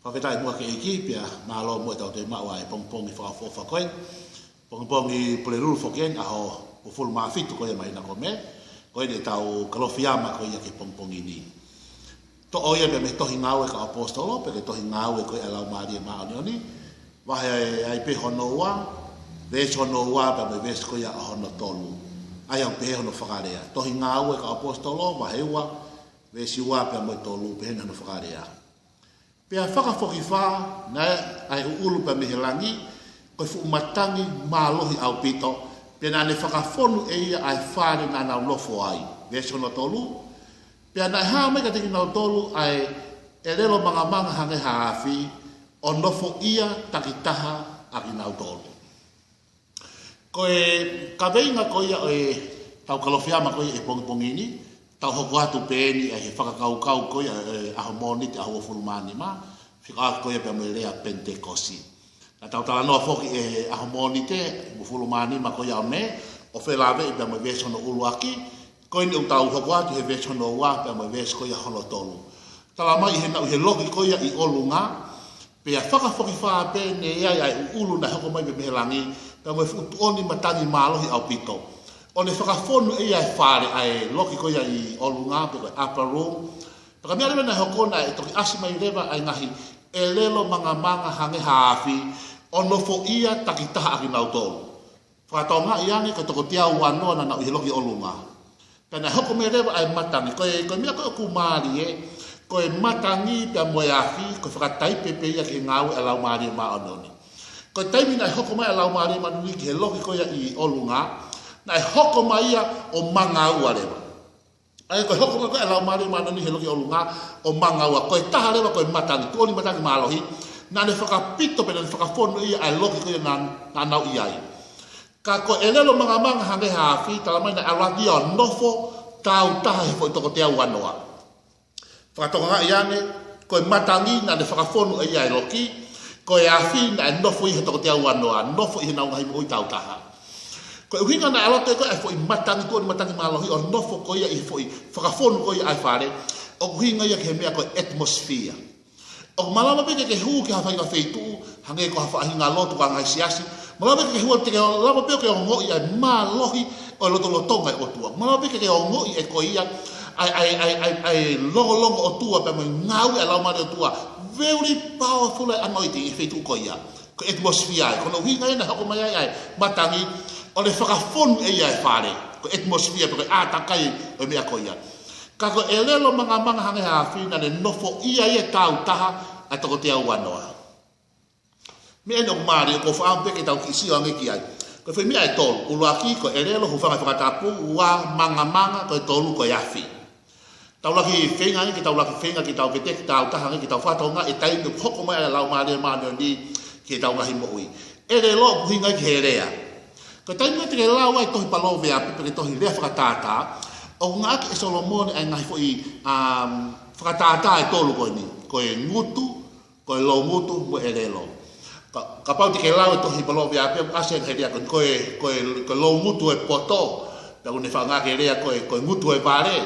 Whawhetai mua ke iki, pia malo mua tau te maua e pongpongi whakafofa koe. Pongpongi puleruru whoken, aho ufulu maafitu koe mai na kome. Koe ne tau kalofiama koe ia ke pongpongi ni. To oia pe me tohi ngau e ka apostolo, pe ke tohi ngau e koe alau maari e maonioni. Wahe ai pe hono ua, ves hono ua pe me ves koe a hono tolu. Ai au pe hono whakarea. Tohi ngau e ka apostolo, wahe ua, ves ua pe me tolu pe hono whakarea. Pea whakafoki wha, na ai uulu pe mehelangi, koe fu matangi malohi au pito, pea nane whakafonu e ia ai whare na nau lofo ai. Ves hono tolu, pea nai haa meka teki nau tolu ai e lelo manga hange haafi, o nofo ia takitaha aki nau tolu. Koe kaweinga koe ia e tau kalofiama koe e pongipongini, tau hoko atu pēni ai he whakakaukau koe aho moniti aho fulumani ma, whika koe pia moelea Pentekosi. Na tau tala noa whoki e aho monite, fulumani ma koe au me, o whelawe i pia moe veso no uluaki, koe ni utau hoko atu he veso no ua pia moe veso koe hono tolu. Tala mai he nau he loki koe i olunga, pia whakafoki whaa pēne iai ai ulu na hoko mai me langi, pia moe futuoni matangi malohi au pito. O ne whakafonu e ai whare ai loki koia i olunga pe koe upper room. Paka mea rewa na hokona e toki asima i rewa ai ngahi e lelo manga hange haafi o nofo ia takitaha aki nau tolu. Whakatonga i ane ka toko tia wanoa na nau i loki olunga. Pena hoko mea rewa ai matangi. Koe mea koe kumari e, koe matangi pia moe afi, koe whakatai pepe ia ki ngau e lau maari e maa ononi. Koe taimi na hoko mai e lau maari e maa ononi ki he loki koia i olunga, na e hoko mai ia o manga ua rewa. Ai koe hoko mai koe alau maari manani he loki o lunga o manga ua. Koe taha rewa koe matangi, tuoni matangi maalohi. Na ne whakapito pe na ne whakafono ia ai loki koe na nau iai. Ka koe elelo manga hange haafi, tala mai na alaki o nofo tau taha he fo i toko te au anoa. Whakatonga nga iane, koe matangi na ne whakafono ia ai loki, koe afi na e nofo i he toko te au anoa, nofo i he nau ngahi mo i tau taha. Ko uhinga na alote ko ai foi matangi ko matangi malohi o nofo ko ia i foi whakafonu ko ia ai whare o uhinga ia ke mea ko atmosphere o malama pe ke hu ke hawhai ka feitu hange ko hawhai ngā lotu ka ngai siasi malama pe ke hu te ke lama pe ke o ngoi ai malohi o loto lotonga o tua malama pe ke o ngoi e ko ia ai longo o tua pe mo ngau e lau mari o tua very powerful anointing e feitu ko ia ko atmosphere ko uhinga ina hako mai ai matangi o le whakafonu e ia e whare, ko atmosphere, ko ātakai o mea ko ia. Ka ko e lelo manga hange haafi na le nofo ia ia tau taha a toko te au wanoa. Me eno maari, ko whaampe ke tau kisi o angeki ai. Ko whi mea e tolu, uluaki ko e lelo hufanga whakatapu, ua manga ko e tolu ko e afi. Tau laki whenga ki tau laki whenga ki tau vete ki tau taha ki tau whatonga e tainu hoko mai a lau maari e maani o ni ki tau ngahi moui. E lelo kuhinga ki he rea. Ko taimi te ke lau ai tohi palo vea pipe ke tohi rea whakatata, o ngaki e Solomone ai ngahi fo i whakatata e tolu koe ni. Ko e ngutu, ko e lo ngutu, mo e relo. Ka pau te ke lau e tohi palo vea pipe, ase e rea ko e lo ngutu e poto, da kune whangake rea ko e ngutu e vare,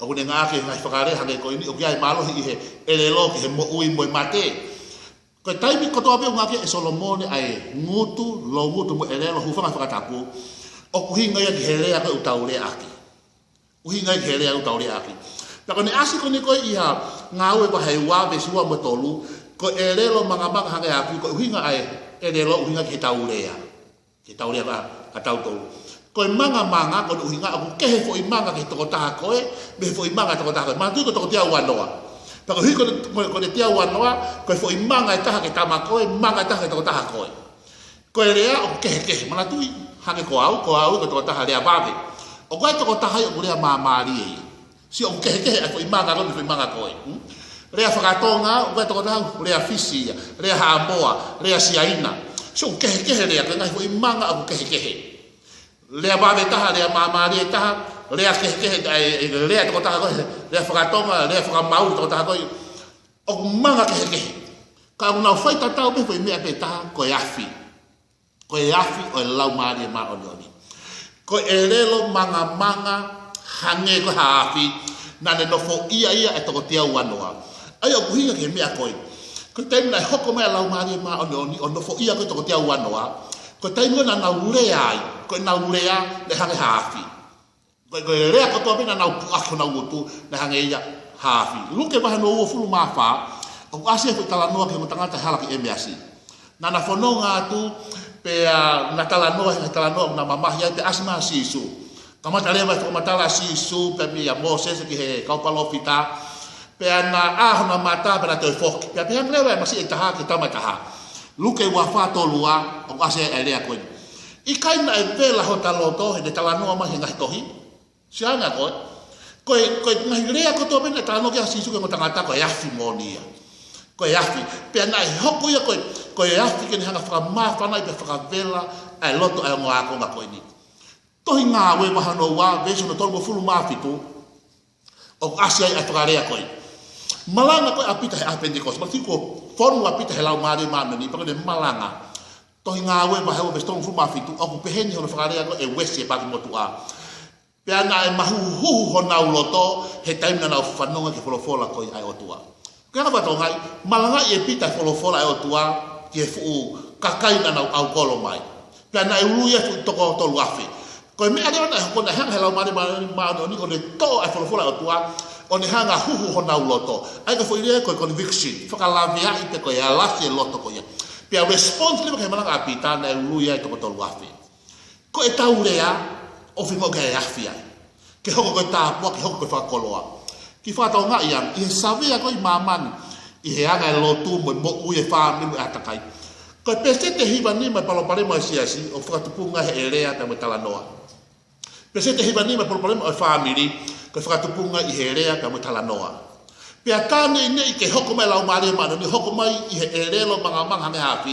o kune ngake ngai whakare hange koe ni, o kia e malohi i he e relo ki he mo ui mo i mate. Ko taimi kotoa pe ngake e Solomone ai ngutu lo ngutu mo elelo hufanga whakatapu o kuhinga ia ki herea ko utaure aki. Uhinga i ki herea utaure aki. Tako ne asi ko ni koe iha ngau e wahai wawe siwa mo tolu ko elelo manga hange aki ko uhinga ai elelo uhinga ki taurea. Ki taurea ka atau tolu. Ko manga ko uhinga aku kehe fo i manga ki toko taha koe me fo i manga toko taha koe. Mantu ko toko tia wanoa. Tako hiko ko te tia wanoa, koe fo i manga e taha ke tama koe, manga e taha ke toko taha koe. Koe rea o kehe, mana tui, hange ko au ko toko taha rea vave. O koe toko taha i o rea mamari e. Si o kehe, a fo i manga koe, fo i manga koe. Rea whakatonga, o koe toko taha, rea fisia, rea haamoa, rea siaina. Si o kehe rea, koe ngai fo i manga o kehe. Rea vave taha, rea mamari e taha, rea kehe rea toko taha koe, rea whakatonga, rea whakamau toko taha koe, o manga kehe. Ka unau whai tatau me fai mea pe taha, koe afi. Koe afi o e lau maari e maa oni. Koe e relo manga hange koe haafi, na ne nofo ia e toko tia wanoa. Ai o kuhinga ke mea koe. ko taimi na hoko mai lau mari ma ono fo ia ko to te au anoa ko taimi na na ule ai ko na ule a le hange hafi ko le ko to bina na ako na ngutu le hange ia hafi luke ba no fulu ma fa o asia ko tala no ke mo tanga ta hala ki emiasi na na fononga tu pe na tala no na mama ya te asma sisu kama tale ba ko matala sisu pe mi ya moses ki he ka pa lofita pe na na mata para te fok pe pe nglewa masi etaha ki tama taha luke wa fa to lua o asia ele ko i kai na e pela hotaloto he tala no ma hinga tohi sianga ko ngai rea ko to bene tala no ki sisu ke mo tangata ko ya fimonia ko yafi pe na hoko ya ko yafi ke hanga fra ma fa na pe fra vela ai loto ai ngoa ko ngako ni to hinga we wa no wa ve so no to mo fulu ma fitu o asia ai trarea ko malanga ko apita he apendikos ma tiko formu apita he lau mari ma ni pa de malanga to hinga we wa he stong fulu ma fitu o pe heni ho frarea ko e wese pa mo tua pe na e mahu ho na loto he time na fanonga ke fola ko ai o tua kana ba tongai malanga e pita fola e o tua ke fu kakai na au kolo mai pe na e ulu ye fu to ko to luafe ko me ada na ko na hang hello mari ma ni ko de to e fola e o tua on hanga hu ho na loto ai ko foi ko conviction fa la via ite ko ya la se loto ko ya pe response le ke malanga pita na e ulu ye to ko to luafe ko e taurea o fi mo ke ya fia ke ho ko ta po ke ho ko fa koloa ki fa to nga yang i savia ko i maman i he anga lotu mo u e fa mi atakai ko pese te hiva ni ma palo pale mo siasi o fa tu punga he area ta metala noa pese te hiva ni ma palo pale mo family ko fa tu punga i he area ta metala noa pe atane ne ke hoko mai lau mari ma ni hoko mai i he area lo manga manga me hafi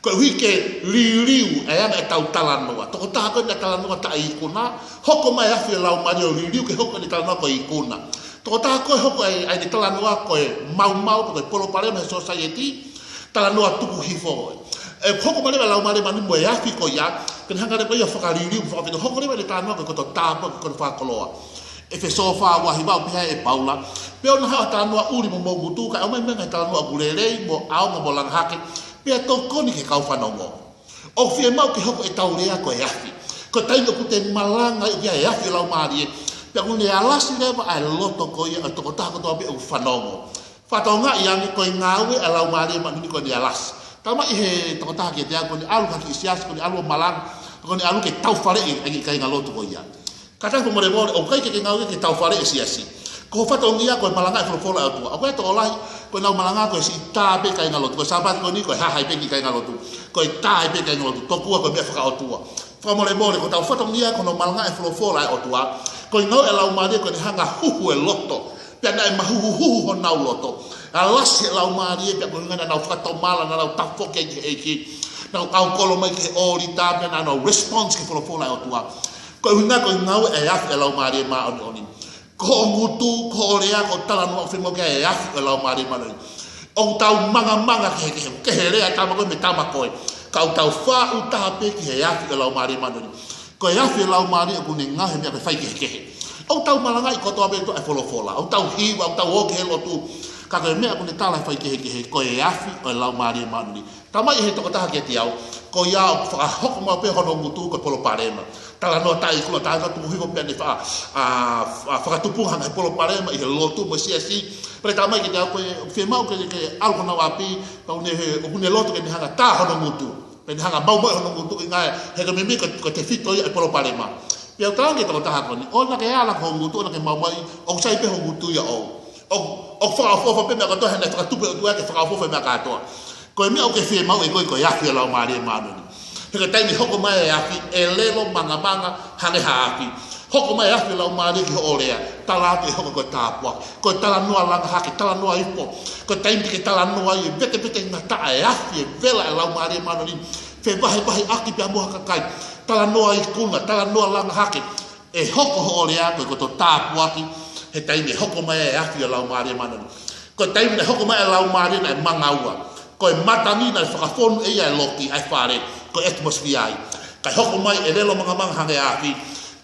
ko wike liu e anga tau tala noa to ta ko na tala noa ta i kuna hoko mai hafi lau mari liu ke hoko ni tala noa ko i kuna to ta ko hoko ai ni tala noa ko mau ko polo pare na society tala noa tuku hifo e hoko mare lau mare mani mo ya fi ko ya ken hanga ko ya fakari liu fa ko hoko le tala noa ko to ta ko fa koloa e fe sofa wa hiba pe e paula pe ona ha tala noa uri mo butu ka o me tala noa gulele mo au mo lang hake pe to ko ni ke kau fa no o fi mau ke hoko e taurea ko ya fi ko tai ko te malanga ya fi lau mare pe ngone alasi le ba ai loto ko ia to ko ta ko to be u fanongo fatonga yang ko ngawe ala mari ma ni ko dia alas tama i to ta ke dia ko ni alu ka sias ko ni alu malang ko ni alu ke tau fare i kai ngaloto ko ia kata ko mo o kai ke ngawe ke tau fare siasi ko fatonga ia ko malanga fo fo la tu ko to lai ko na malanga ko si ta be kai ngaloto ko sabat ko ni ko ha be kai ngaloto ko ta be kai ngaloto to ku ko be fa o tu fa mo ko tau fatonga ia ko no malanga fo la o tu ko ngau e lau mari ko ni hanga huhu e loto pe na e mahuhu ho na loto alas e lau mari pe ko ngana na fato mala na lau tafo ke na au kolo mai ke ori ta pe na no response ke folo fola o tua ko ngau e af e lau mari ma oni ko ngutu ko rea ko tala no fimo ke e af e lau mari ma ni o tau manga ke rea ta ko me tama ko ka tau fa u ta pe ke e af e lau mari ma ni ko ia fe lau mari ko ni ngahe me pe fai ke o tau malanga i ko to abe to e fola o tau hiwa o tau oke lo tu ka ko me ko ni tala fai ke ko ia fe o lau mari mani tama i he to ta ke tiau ko ia fa hok mo pe hono mutu ko polo parema tala no tai ko ta tu hiwa pe ni fa fa tu pu hanga polo parema i lo tu mo si pre tama ke tiau ko fe mau ke algo na wapi pa ne o ne lo to ke ni hanga ta hono mutu pe hanga mau hono mutu ngai he ko me ko te fito i polo parema pe o tangi to ta ko ni o na ke ala ko mutu na ke mau mai o sai pe ho mutu ya o fa pe me ko to hena fa tu pe o ke fa me ka to ko me o ke fe mau e ko ya fe la mari ma no ni he ko tai ni hoko mai ya fi elelo manga hane hapi hoko mai ya fi la mari ki orea tala te hoko ko tapwa ko tala no la haki tala no ipo ko tai ni ke tala no ai bete na ta ya fi vela la mari ma no ni fe bahi aki pe mo kai tala noa i kunga tala noa langa hake e hoko orea ko to tapwa ki he tai ni hoko mai ya fi la mari ma no ko tai ni hoko mai la mari na mangaua ko matani na whakafonu e ai loki ai whare ko atmosphere ai kai hoko mai e relo mga hange afi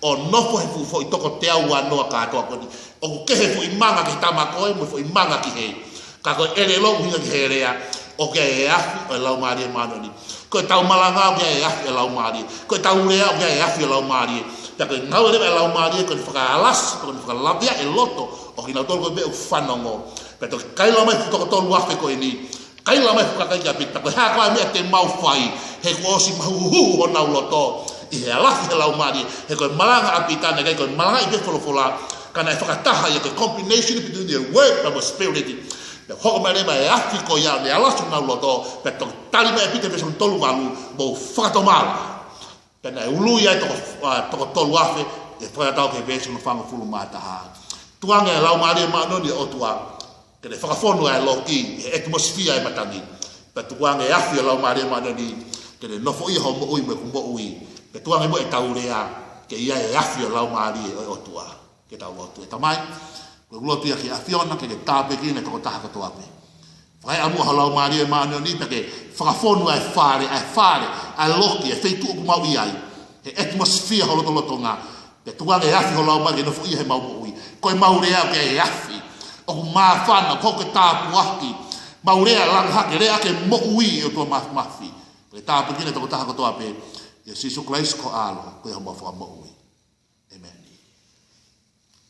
o nofo he fufo i toko te au anoa katoa koni o kehe fu i manga ki tama koe mo fu i manga ki hei ka ko ele lo hinga ke rea o ke e afi o lau mari manoni ko tau malanga o ke e afi o lau mari ko tau rea o ke e afi o lau mari ta ko ngau le lau mari ko fa alas ko fa labia e loto o ki na tol ko be o fanongo peto kai la mai to to luafe ko ni kai la mai ka ka pita ko ha ko me te mau fai he ko si mau hu o na loto i he alafi he lau mari he ko malanga apita ne ko malanga i be fola kana e whakataha i ko combination between the word and the spirit the hoko mai mai afi ko ya le alafi na loto peto tali mai pita be son tolu malu mo whakatomala pena ulu ya to tolu afe e whakatau ke be son whanga fulu mata ha tuanga e lau mari manoni o tua que le whakafonu e loki e atmosphere e matangi pe tuanga e afi lau mare manoni que le nofo i ho mo ui me kumbo ui pe tuanga mo e taurea que ia e afi lau mare o tua que tau o tu e tamai ko lotu ia ki afiona que le tape ki ne to taha ko ape vai amu lau mare manoni pe que whakafonu e fare a loki e feitu ku mau i ai e atmosphere ho loto nga pe tuanga e afi lau mare nofo i he mau ui ko e mau rea ke e afi o ma fana ko ke ta puaki maurea lang hake rea ke mo ui o to mafi pe ta pekine to ta ko to ape ye sisu Christ ko alo ko mo fa mo ui amen